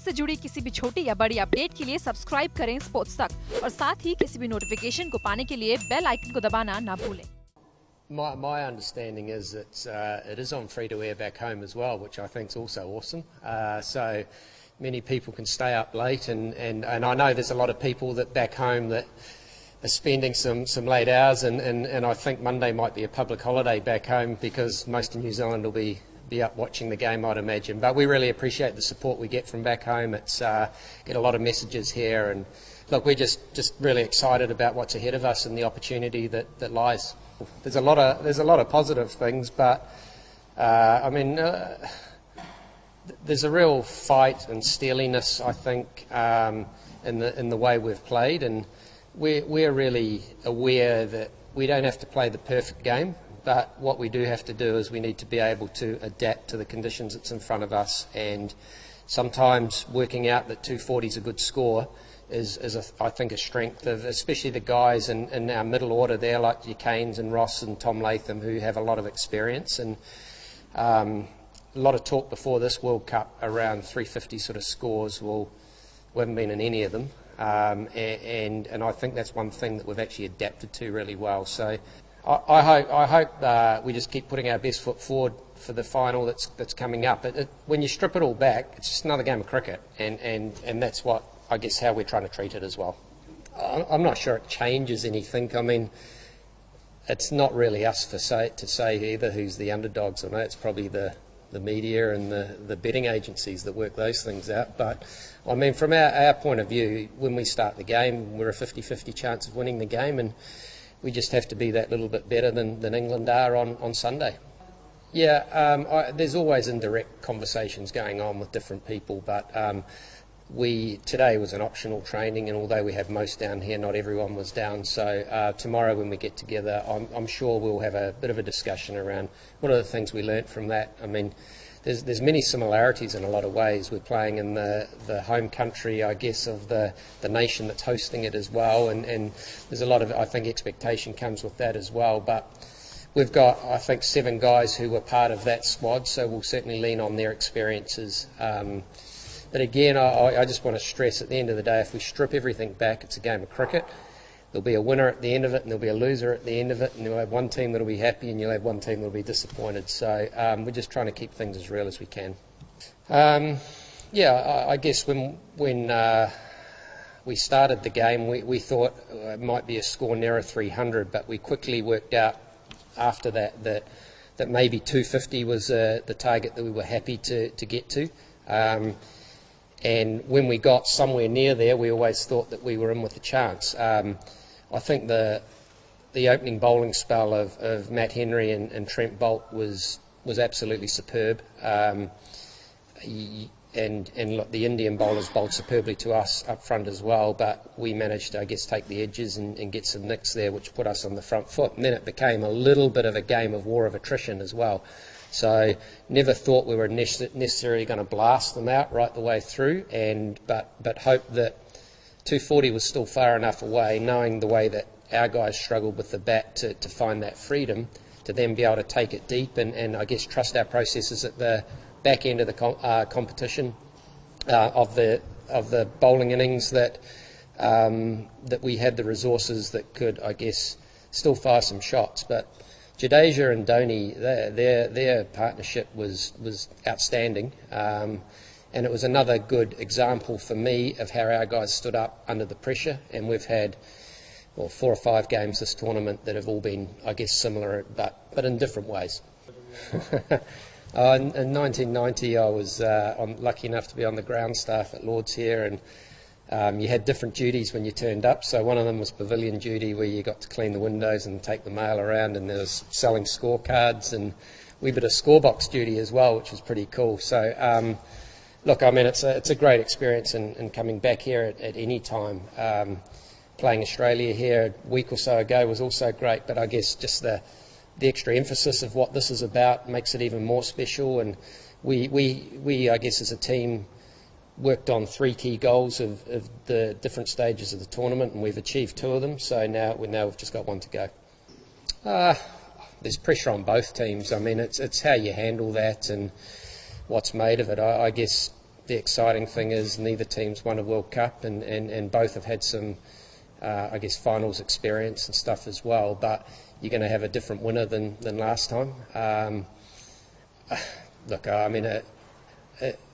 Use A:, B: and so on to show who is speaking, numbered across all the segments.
A: Sports से जुड़ी किसी भी छोटी या बड़ी अपडेट के लिए सब्सक्राइब करें स्पोर्ट्स तक और साथ ही किसी भी नोटिफिकेशन को पाने के लिए बेल आइकन को दबाना ना भूलें।
B: My understanding is that it is on free-to-air back home as well, which I think is also awesome. So many people can stay up late, and I know there's a lot of people that back home that are spending some late hours, and I think Monday might be a public holiday back home because most of New Zealand will be up watching the game, I'd imagine. But we really appreciate the support we get from back home. It's get a lot of messages here, and look, we're just really excited about what's ahead of us and the opportunity that lies. There's a lot of positive things, but I mean, there's a real fight and steeliness, I think, in the way we've played, and we're really aware that we don't have to play the perfect game, but what we do have to do is we need to be able to adapt to the conditions that's in front of us, and sometimes working out that 240 is a good score is I think a strength of especially the guys in our middle order there, like your Canes and Ross and Tom Latham, who have a lot of experience, and a lot of talk before this World Cup around 350 sort of scores. Well, we haven't been in any of them, and I think that's one thing that we've actually adapted to really well. So I hope we just keep putting our best foot forward for the final that's coming up. When you strip it all back, it's just another game of cricket, and that's what I guess how we're trying to treat it as well. I'm not sure it changes anything. I mean, it's not really us to say either who's the underdogs or not. It's probably the media and the betting agencies that work those things out. But I mean, from our point of view, when we start the game, we're a 50-50 chance of winning the game, and we just have to be that little bit better than England are on Sunday. Yeah, there's always indirect conversations going on with different people, but today was an optional training, and although we have most down here, not everyone was down. So tomorrow when we get together, I'm sure we'll have a bit of a discussion around what are the things we learnt from that. I mean, there's many similarities in a lot of ways. We're playing in the home country, I guess, of the nation that's hosting it as well, and there's a lot of, I think, expectation comes with that as well. But we've got, I think, 7 guys who were part of that squad, so we'll certainly lean on their experiences. But again, I just want to stress at the end of the day, if we strip everything back, it's a game of cricket. There'll be a winner at the end of it, and there'll be a loser at the end of it, and you'll have one team that'll be happy, and you'll have one team that'll be disappointed. So we're just trying to keep things as real as we can. Yeah, I guess when we started the game, we thought it might be a score nearer 300, but we quickly worked out after that maybe 250 was the target that we were happy to get to. And when we got somewhere near there, we always thought that we were in with a chance. I think the opening bowling spell of Matt Henry and Trent Boult was absolutely superb. And look, the Indian bowlers bowled superbly to us up front as well, but we managed to, I guess, take the edges and get some nicks there, which put us on the front foot. And then it became a little bit of a game of war of attrition as well. So never thought we were necessarily going to blast them out right the way through, but hoped that 240 was still far enough away, knowing the way that our guys struggled with the bat to find that freedom, to then be able to take it deep and I guess trust our processes at the back end of the competition of the bowling innings that we had the resources that could, I guess, still fire some shots. But Jadeja and Dhoni, their partnership was outstanding, and it was another good example for me of how our guys stood up under the pressure. And we've had 4 or 5 games this tournament that have all been, I guess, similar, but in different ways. In 1990, I was lucky enough to be on the ground staff at Lord's here, and you had different duties when you turned up. So one of them was pavilion duty, where you got to clean the windows and take the mail around, and there was selling scorecards and a wee bit of scorebox duty as well, which was pretty cool. So look, I mean, it's a great experience, and coming back here at any time. Playing Australia here a week or so ago was also great, but I guess just the extra emphasis of what this is about makes it even more special. And we I guess as a team worked on 3 key goals of the different stages of the tournament, and we've achieved 2 of them, so now we've just got 1 to go. There's pressure on both teams. I mean, it's how you handle that and what's made of it. I guess the exciting thing is neither team's won a World Cup, and both have had some, I guess, finals experience and stuff as well. But you're going to have a different winner than last time. Look, I mean,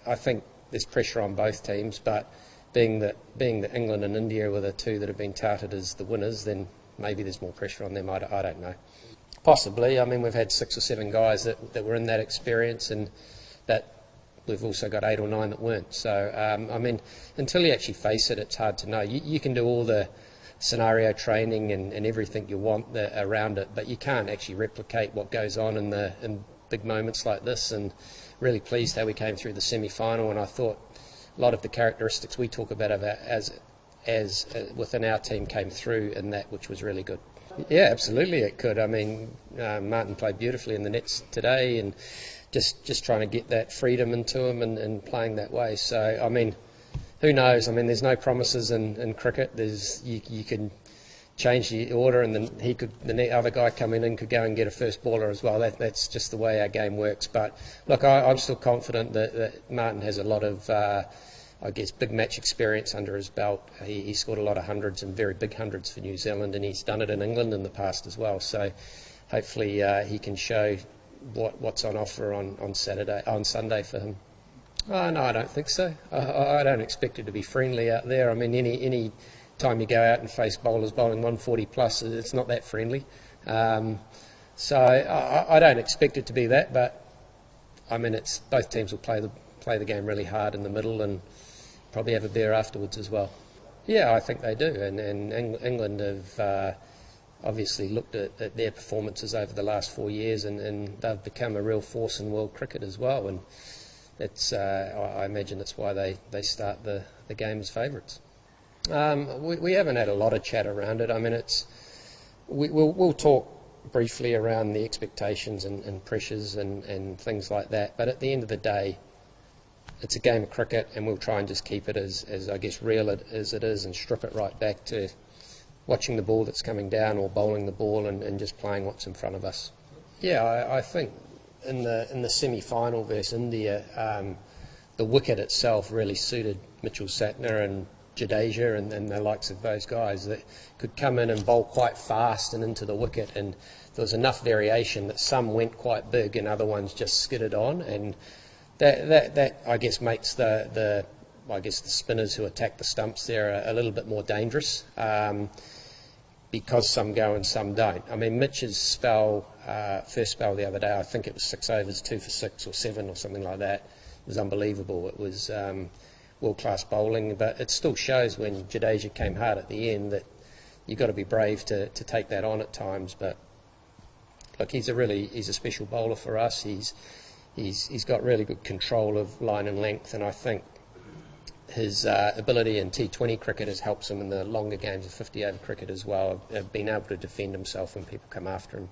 B: I think there's pressure on both teams, but being that England and India were the two that have been touted as the winners, then maybe there's more pressure on them. I don't know. Possibly. I mean, we've had 6 or 7 guys that were in that experience, and that we've also got 8 or 9 that weren't. So, I mean, until you actually face it, it's hard to know. You can do all the scenario training and everything you want around it, but you can't actually replicate what goes on in big moments like this. And really pleased how we came through the semi-final, and I thought a lot of the characteristics we talk about as within our team came through in that, which was really good. Yeah, absolutely it could. I mean, Martin played beautifully in the nets today, and just trying to get that freedom into him and playing that way. So, I mean, who knows? I mean, there's no promises in cricket. You can change the order, and then the other guy coming in could go and get a first baller as well. That's just the way our game works. But look, I'm still confident that Martin has a lot of, I guess, big match experience under his belt. He scored a lot of hundreds and very big hundreds for New Zealand, and he's done it in England in the past as well. So hopefully he can show what's on offer on Sunday for him. Oh, no, I don't think so. I don't expect it to be friendly out there. I mean, any time you go out and face bowlers bowling 140 plus, it's not that friendly. So I don't expect it to be that, but I mean, it's both teams will play the game really hard in the middle and probably have a beer afterwards as well. Yeah, I think they do, and England have obviously looked at their performances over the last 4 years, and they've become a real force in world cricket as well, and it's I imagine that's why they start the game as favourites. We haven't had a lot of chat around it. I mean, we'll talk briefly around the expectations and pressures and things like that, but at the end of the day, it's a game of cricket, and we'll try and just keep it as I guess real as it is, and strip it right back to watching the ball that's coming down or bowling the ball and just playing what's in front of us. Yeah, I think in the semi-final versus India, the wicket itself really suited Mitchell Satner and Jadeja and the likes of those guys that could come in and bowl quite fast and into the wicket, and there was enough variation that some went quite big and other ones just skidded on, and that I guess makes the spinners who attack the stumps there a little bit more dangerous, because some go and some don't. I mean, Mitch's first spell the other day, I think it was 6 overs, 2 for 6 or 7 or something like that. It was unbelievable. It was world-class bowling, but it still shows when Jadeja came hard at the end that you've got to be brave to take that on at times. But look, he's a special bowler for us. He's got really good control of line and length, and I think his ability in T20 cricket has helped him in the longer games of 50-over cricket as well, of being able to defend himself when people come after him.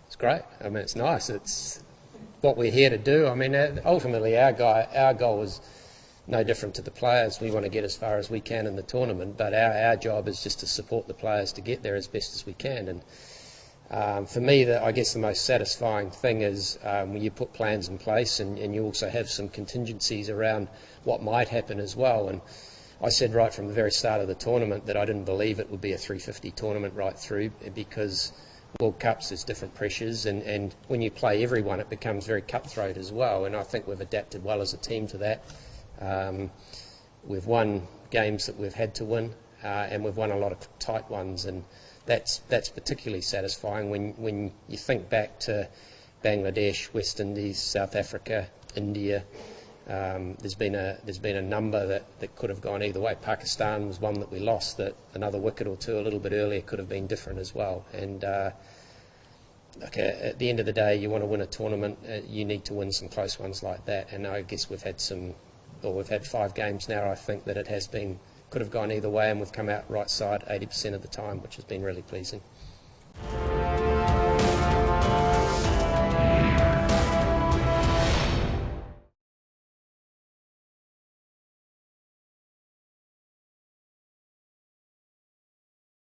B: It's great. I mean, it's nice. It's what we're here to do. I mean, ultimately our goal is no different to the players. We want to get as far as we can in the tournament, but our job is just to support the players to get there as best as we can. And for me, I guess the most satisfying thing is when you put plans in place and you also have some contingencies around what might happen as well. And I said right from the very start of the tournament that I didn't believe it would be a 350 tournament right through, because World Cups, there's different pressures, and when you play everyone, it becomes very cutthroat as well. And I think we've adapted well as a team to that. We've won games that we've had to win, and we've won a lot of tight ones, and that's particularly satisfying when you think back to Bangladesh, West Indies, South Africa, India. There's been a number that could have gone either way. Pakistan was one that we lost, that another wicket or two a little bit earlier could have been different as well. And at the end of the day, you want to win a tournament, you need to win some close ones like that. And I guess we've had 5 games now, I think, that could have gone either way, and we've come out right side 80% of the time, which has been really pleasing.